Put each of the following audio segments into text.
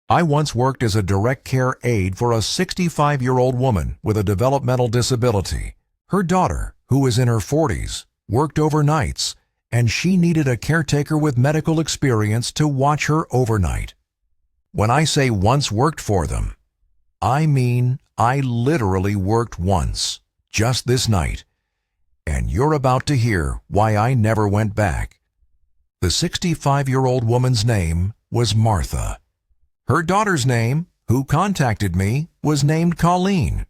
I once worked as a direct care aide for a 65-year-old woman with a developmental disability. Her daughter, who was in her 40s, worked overnights, and she needed a caretaker with medical experience to watch her overnight. When I say once worked for them, I mean I literally worked once, just this night. And you're about to hear why I never went back. The 65-year-old woman's name was Martha. Her daughter's name, who contacted me, was named Colleen.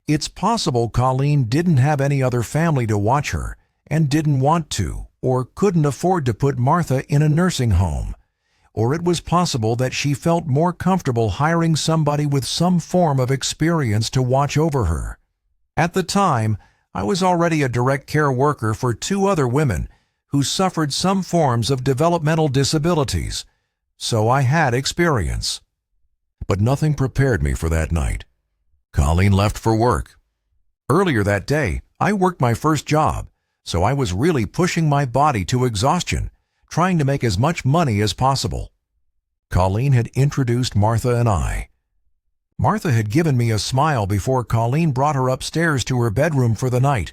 It's possible Colleen didn't have any other family to watch her and didn't want to or couldn't afford to put Martha in a nursing home. Or it was possible that she felt more comfortable hiring somebody with some form of experience to watch over her. At the time, I was already a direct care worker for 2 other women who suffered some forms of developmental disabilities, so I had experience. But nothing prepared me for that night. Colleen left for work. Earlier that day, I worked my first job, so I was really pushing my body to exhaustion, trying to make as much money as possible. Colleen had introduced Martha and I. Martha had given me a smile before Colleen brought her upstairs to her bedroom for the night.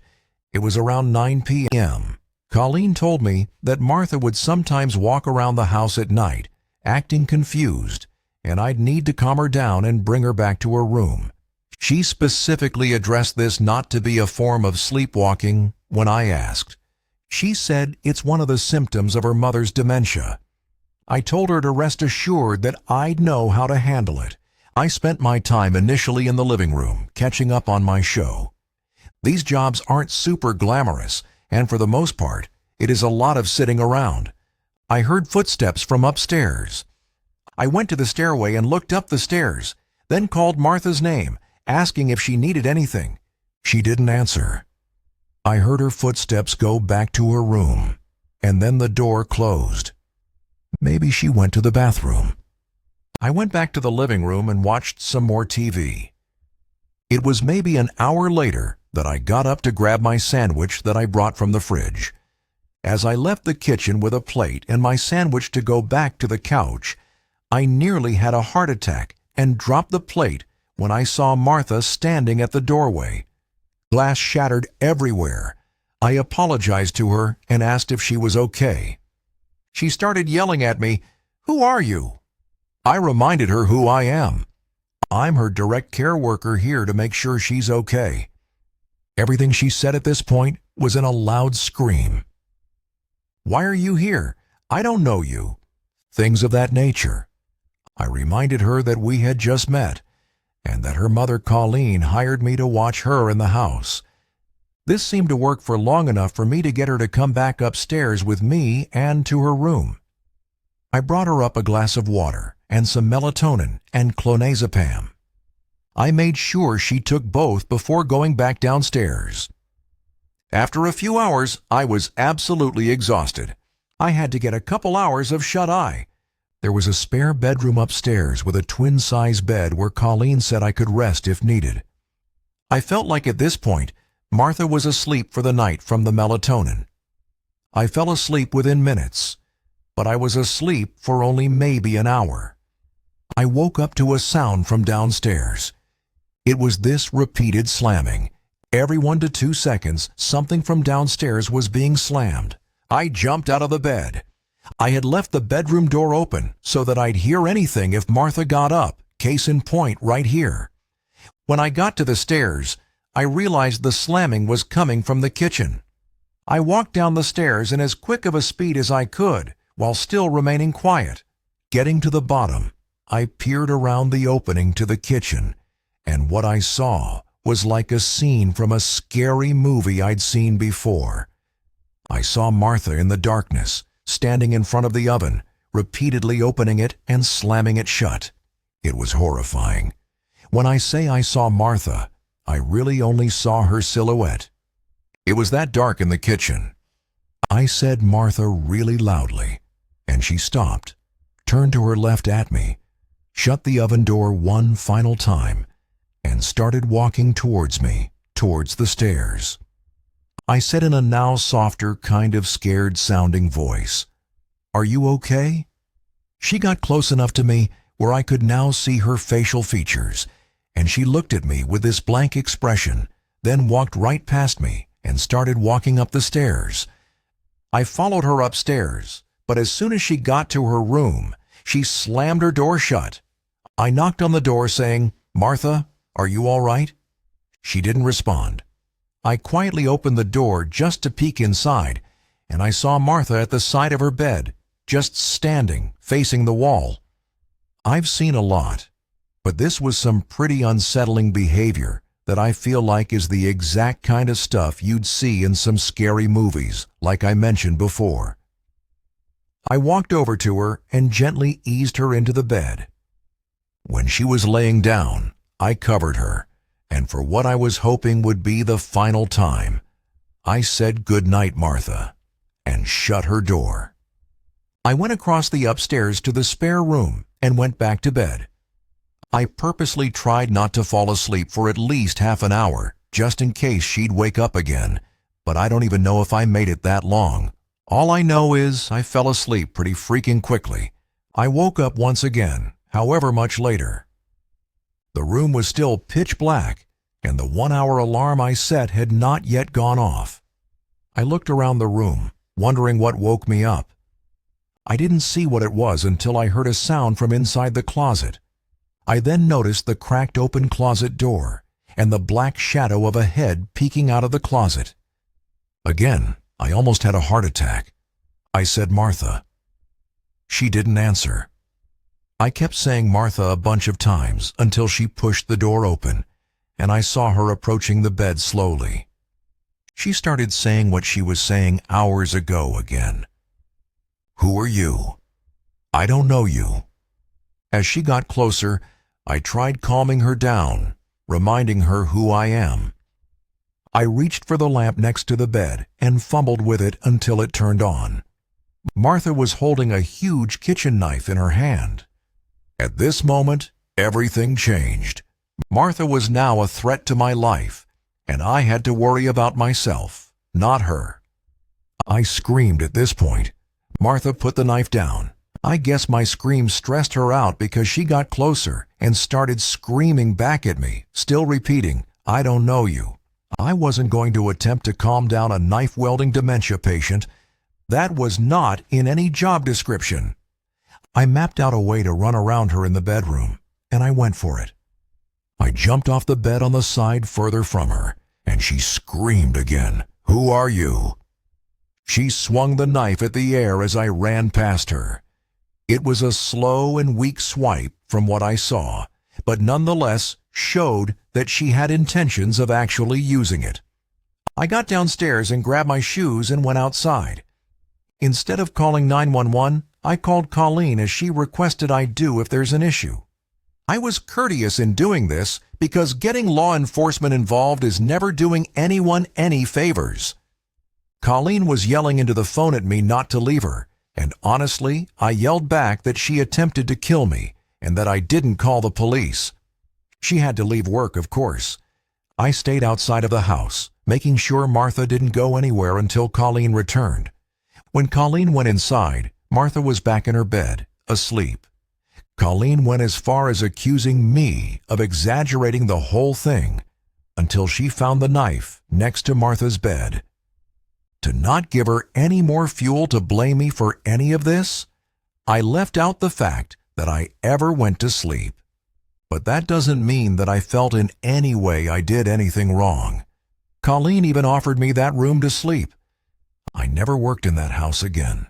It was around 9 p.m. Colleen told me that Martha would sometimes walk around the house at night, acting confused, and I'd need to calm her down and bring her back to her room. She specifically addressed this not to be a form of sleepwalking when I asked. She said it's one of the symptoms of her mother's dementia. I told her to rest assured that I'd know how to handle it. I spent my time initially in the living room, catching up on my show. These jobs aren't super glamorous, and for the most part, it is a lot of sitting around. I heard footsteps from upstairs. I went to the stairway and looked up the stairs, then called Martha's name, asking if she needed anything. She didn't answer. I heard her footsteps go back to her room, and then the door closed. Maybe she went to the bathroom. I went back to the living room and watched some more TV. It was maybe an hour later that I got up to grab my sandwich that I brought from the fridge. As I left the kitchen with a plate and my sandwich to go back to the couch, I nearly had a heart attack and dropped the plate when I saw Martha standing at the doorway. Glass shattered everywhere. I apologized to her and asked if she was okay. She started yelling at me, "Who are you?" I reminded her who I am. I'm her direct care worker here to make sure she's okay. Everything she said at this point was in a loud scream. "Why are you here? I don't know you." Things of that nature. I reminded her that we had just met, and that her mother Colleen hired me to watch her in the house. This seemed to work for long enough for me to get her to come back upstairs with me and to her room. I brought her up a glass of water and some melatonin and clonazepam. I made sure she took both before going back downstairs. After a few hours, I was absolutely exhausted. I had to get a couple hours of shut-eye. There was a spare bedroom upstairs with a twin-size bed where Colleen said I could rest if needed. I felt like at this point, Martha was asleep for the night from the melatonin. I fell asleep within minutes, but I was asleep for only maybe an hour. I woke up to a sound from downstairs. It was this repeated slamming. Every 1 to 2 seconds, something from downstairs was being slammed. I jumped out of the bed. I had left the bedroom door open so that I'd hear anything if Martha got up, case in point right here. When I got to the stairs, I realized the slamming was coming from the kitchen. I walked down the stairs in as quick of a speed as I could, while still remaining quiet. Getting to the bottom, I peered around the opening to the kitchen, and what I saw was like a scene from a scary movie I'd seen before. I saw Martha in the darkness, standing in front of the oven, repeatedly opening it and slamming it shut. It was horrifying. When I say I saw Martha, I really only saw her silhouette. It was that dark in the kitchen. I said Martha really loudly, and she stopped, turned to her left at me, shut the oven door one final time, and started walking towards me, towards the stairs. I said in a now softer, kind of scared-sounding voice, "Are you okay?" She got close enough to me where I could now see her facial features, and she looked at me with this blank expression, then walked right past me and started walking up the stairs. I followed her upstairs, but as soon as she got to her room, she slammed her door shut. I knocked on the door saying, "Martha, are you all right?" She didn't respond. I quietly opened the door just to peek inside, and I saw Martha at the side of her bed, just standing, facing the wall. I've seen a lot, but this was some pretty unsettling behavior that I feel like is the exact kind of stuff you'd see in some scary movies, like I mentioned before. I walked over to her and gently eased her into the bed. When she was laying down, I covered her, and for what I was hoping would be the final time, I said "Good night, Martha," and shut her door. I went across the upstairs to the spare room and went back to bed. I purposely tried not to fall asleep for at least half an hour, just in case she'd wake up again, but I don't even know if I made it that long. All I know is I fell asleep pretty freaking quickly. I woke up once again, however much later. The room was still pitch black, and the 1-hour alarm I set had not yet gone off. I looked around the room, wondering what woke me up. I didn't see what it was until I heard a sound from inside the closet. I then noticed the cracked open closet door and the black shadow of a head peeking out of the closet. Again, I almost had a heart attack. I said "Martha." She didn't answer. I kept saying "Martha" a bunch of times until she pushed the door open, and I saw her approaching the bed slowly. She started saying what she was saying hours ago again. "Who are you? I don't know you." As she got closer, I tried calming her down, reminding her who I am. I reached for the lamp next to the bed and fumbled with it until it turned on. Martha was holding a huge kitchen knife in her hand. At this moment, everything changed. Martha was now a threat to my life, and I had to worry about myself, not her. I screamed at this point. Martha put the knife down. I guess my scream stressed her out because she got closer and started screaming back at me, still repeating, "I don't know you." I wasn't going to attempt to calm down a knife-wielding dementia patient. That was not in any job description. I mapped out a way to run around her in the bedroom, and I went for it. I jumped off the bed on the side further from her, and she screamed again, "Who are you?" She swung the knife at the air as I ran past her. It was a slow and weak swipe from what I saw, but nonetheless showed that she had intentions of actually using it. I got downstairs and grabbed my shoes and went outside. Instead of calling 911, I called Colleen as she requested I do if there's an issue. I was courteous in doing this because getting law enforcement involved is never doing anyone any favors. Colleen was yelling into the phone at me not to leave her, and honestly, I yelled back that she attempted to kill me and that I didn't call the police. She had to leave work, of course. I stayed outside of the house, making sure Martha didn't go anywhere until Colleen returned. When Colleen went inside, Martha was back in her bed, asleep. Colleen went as far as accusing me of exaggerating the whole thing until she found the knife next to Martha's bed. To not give her any more fuel to blame me for any of this, I left out the fact that I ever went to sleep. But that doesn't mean that I felt in any way I did anything wrong. Colleen even offered me that room to sleep. I never worked in that house again.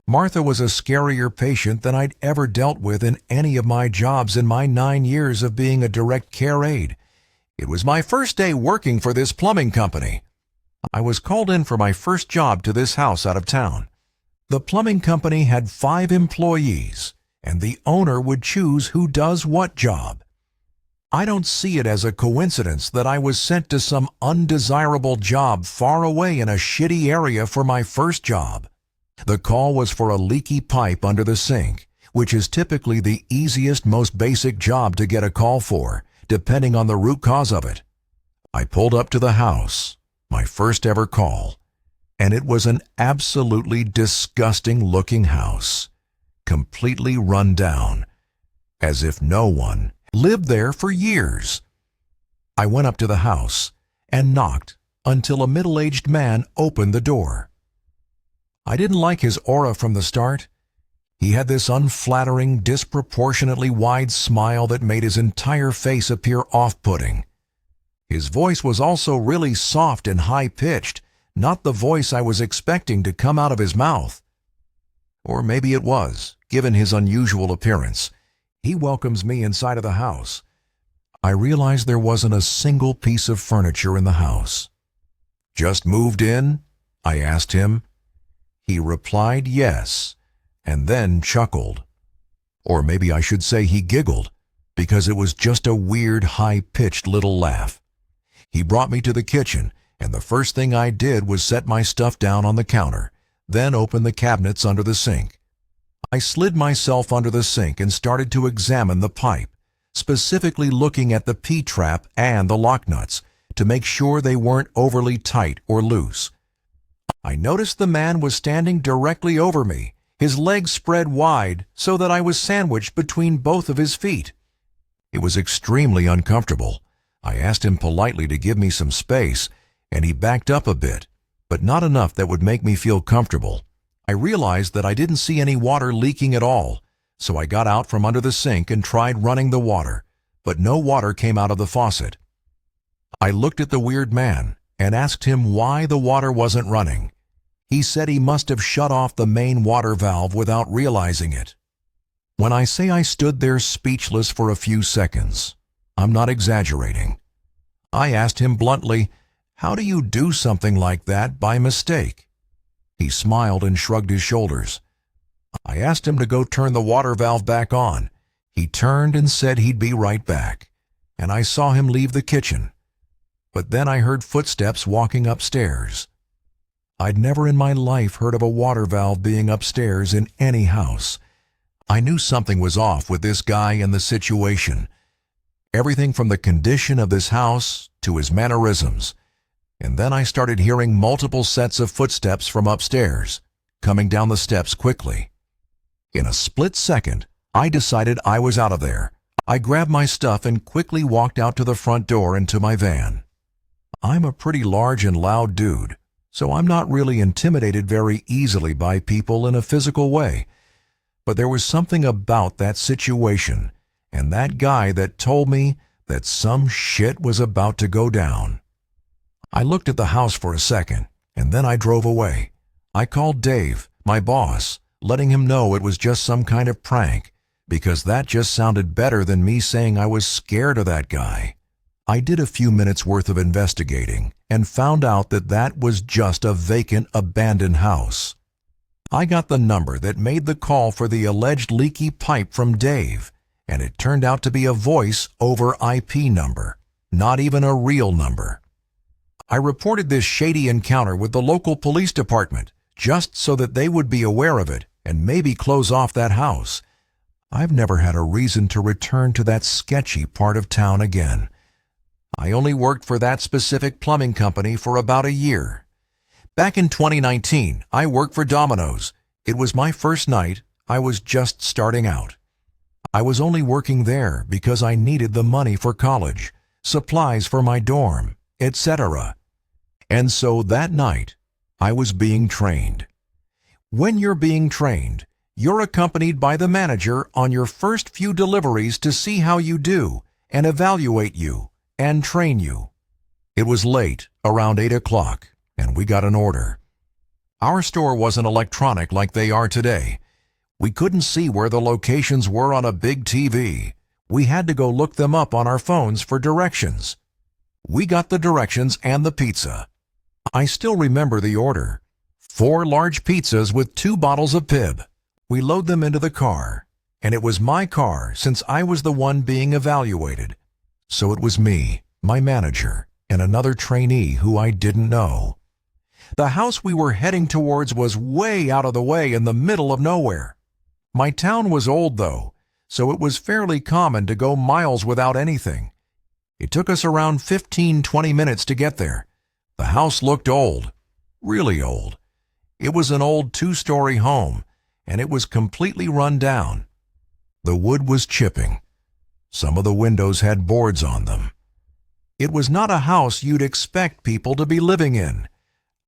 Martha was a scarier patient than I'd ever dealt with in any of my jobs in my 9 years of being a direct care aide. It was my first day working for this plumbing company. I was called in for my first job to this house out of town. The plumbing company had 5 employees, and the owner would choose who does what job. I don't see it as a coincidence that I was sent to some undesirable job far away in a shitty area for my first job. The call was for a leaky pipe under the sink, which is typically the easiest, most basic job to get a call for, depending on the root cause of it. I pulled up to the house, my first ever call, and it was an absolutely disgusting looking house, completely run down. as if no one lived there for years. I went up to the house and knocked until a middle-aged man opened the door. I didn't like his aura from the start. He had this unflattering, disproportionately wide smile that made his entire face appear off-putting. His voice was also really soft and high-pitched, not the voice I was expecting to come out of his mouth. Or maybe it was, given his unusual appearance. He welcomes me inside of the house. I realized there wasn't a single piece of furniture in the house. "Just moved in?" I asked him. He replied yes, and then chuckled. Or maybe I should say he giggled, because it was just a weird, high-pitched little laugh. He brought me to the kitchen, and the first thing I did was set my stuff down on the counter, then open the cabinets under the sink. I slid myself under the sink and started to examine the pipe, specifically looking at the P-trap and the lock nuts to make sure they weren't overly tight or loose. I noticed the man was standing directly over me, his legs spread wide so that I was sandwiched between both of his feet. It was extremely uncomfortable. I asked him politely to give me some space, and he backed up a bit, but not enough that would make me feel comfortable. I realized that I didn't see any water leaking at all, so I got out from under the sink and tried running the water, but no water came out of the faucet. I looked at the weird man and asked him why the water wasn't running. He said he must have shut off the main water valve without realizing it. When I say I stood there speechless for a few seconds, I'm not exaggerating. I asked him bluntly, "How do you do something like that by mistake?" He smiled and shrugged his shoulders. I asked him to go turn the water valve back on. He turned and said he'd be right back, and I saw him leave the kitchen. But then I heard footsteps walking upstairs. I'd never in my life heard of a water valve being upstairs in any house. I knew something was off with this guy and the situation. Everything from the condition of this house to his mannerisms. And then I started hearing multiple sets of footsteps from upstairs, coming down the steps quickly. In a split second, I decided I was out of there. I grabbed my stuff and quickly walked out to the front door and to my van. I'm a pretty large and loud dude, so I'm not really intimidated very easily by people in a physical way. But there was something about that situation and that guy that told me that some shit was about to go down. I looked at the house for a second, and then I drove away. I called Dave, my boss, letting him know it was just some kind of prank, because that just sounded better than me saying I was scared of that guy. I did a few minutes worth of investigating and found out that that was just a vacant, abandoned house. I got the number that made the call for the alleged leaky pipe from Dave, and it turned out to be a voice over IP number, not even a real number. I reported this shady encounter with the local police department, just so that they would be aware of it and maybe close off that house. I've never had a reason to return to that sketchy part of town again. I only worked for that specific plumbing company for about a year. Back in 2019, I worked for Domino's. It was my first night. I was just starting out. I was only working there because I needed the money for college, supplies for my dorm, etc. And so that night, I was being trained. When you're being trained, you're accompanied by the manager on your first few deliveries to see how you do and evaluate you and train you. It was late, around 8 o'clock, and we got an order. Our store wasn't electronic like they are today. We couldn't see where the locations were on a big TV. We had to go look them up on our phones for directions. We got the directions and the pizza. I still remember the order. 4 large pizzas with 2 bottles of Pib. We load them into the car, and it was my car since I was the one being evaluated. So it was me, my manager, and another trainee who I didn't know. The house we were heading towards was way out of the way in the middle of nowhere. My town was old though, so it was fairly common to go miles without anything. It took us around 15-20 minutes to get there. The house looked old, really old. It was an old 2-story home, and it was completely run down. The wood was chipping. Some of the windows had boards on them. It was not a house you'd expect people to be living in.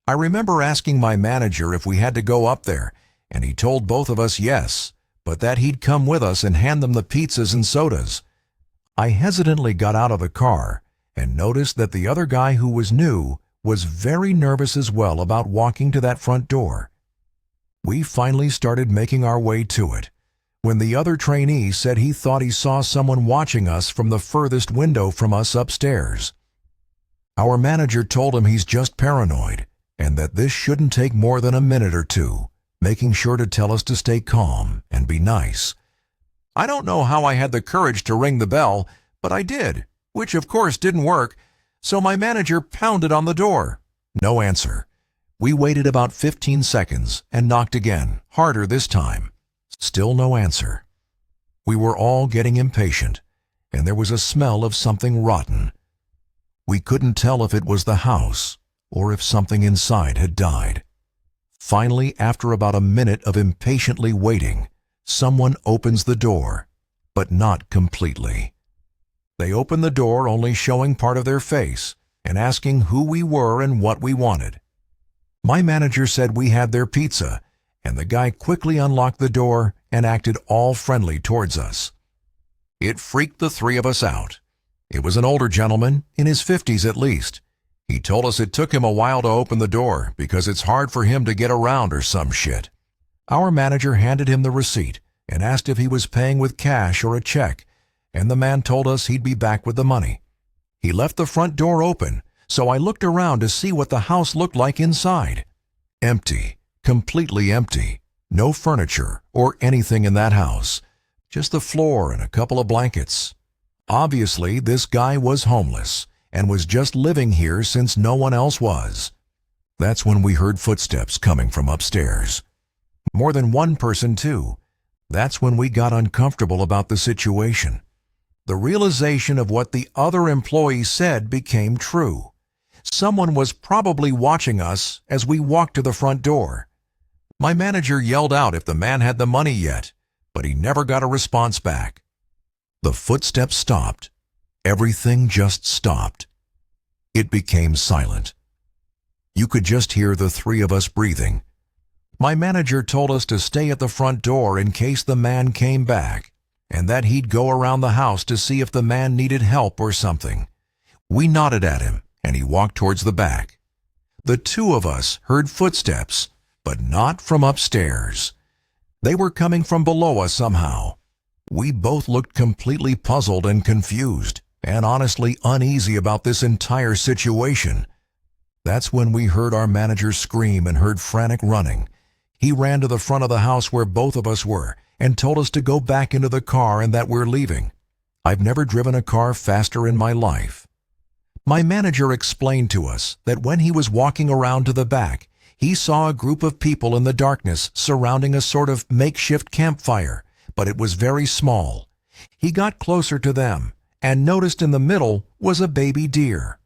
I remember asking my manager if we had to go up there, and he told both of us yes, but that he'd come with us and hand them the pizzas and sodas. I hesitantly got out of the car and noticed that the other guy who was new was very nervous as well about walking to that front door. We finally started making our way to it, when the other trainee said he thought he saw someone watching us from the furthest window from us upstairs. Our manager told him he's just paranoid and that this shouldn't take more than a minute or two, making sure to tell us to stay calm and be nice. I don't know how I had the courage to ring the bell, but I did, which of course didn't work, so my manager pounded on the door. No answer. We waited about 15 seconds and knocked again, harder this time. Still no answer. We were all getting impatient, and there was a smell of something rotten. We couldn't tell if it was the house or if something inside had died. Finally, after about a minute of impatiently waiting, someone opens the door, but not completely. They opened the door only showing part of their face and asking who we were and what we wanted. My manager said we had their pizza, and the guy quickly unlocked the door and acted all friendly towards us. It freaked the three of us out. It was an older gentleman, in his 50s at least. He told us it took him a while to open the door because it's hard for him to get around or some shit. Our manager handed him the receipt and asked if he was paying with cash or a check, and the man told us he'd be back with the money. He left the front door open, so I looked around to see what the house looked like inside. Empty, completely empty. No furniture or anything in that house, just the floor and a couple of blankets. Obviously, this guy was homeless and was just living here since no one else was. That's when we heard footsteps coming from upstairs. More than one person, too. That's when we got uncomfortable about the situation. The realization of what the other employee said became true. Someone was probably watching us as we walked to the front door. My manager yelled out if the man had the money yet, but he never got a response back. The footsteps stopped. Everything just stopped. It became silent. You could just hear the three of us breathing. My manager told us to stay at the front door in case the man came back, and that he'd go around the house to see if the man needed help or something. We nodded at him, and he walked towards the back. The two of us heard footsteps, but not from upstairs. They were coming from below us somehow. We both looked completely puzzled and confused, and honestly uneasy about this entire situation. That's when we heard our manager scream and heard frantic running. He ran to the front of the house where both of us were and told us to go back into the car and that we're leaving. I've never driven a car faster in my life. My manager explained to us that when he was walking around to the back, he saw a group of people in the darkness surrounding a sort of makeshift campfire, but it was very small. He got closer to them and noticed in the middle was a baby deer.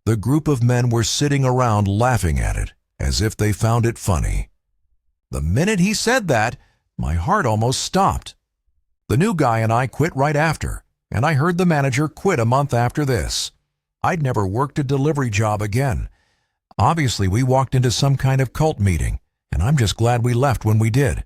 The group of men were sitting around laughing at it, as if they found it funny. The minute he said that, my heart almost stopped. The new guy and I quit right after, and I heard the manager quit a month after this. I'd never worked a delivery job again. Obviously, we walked into some kind of cult meeting, and I'm just glad we left when we did.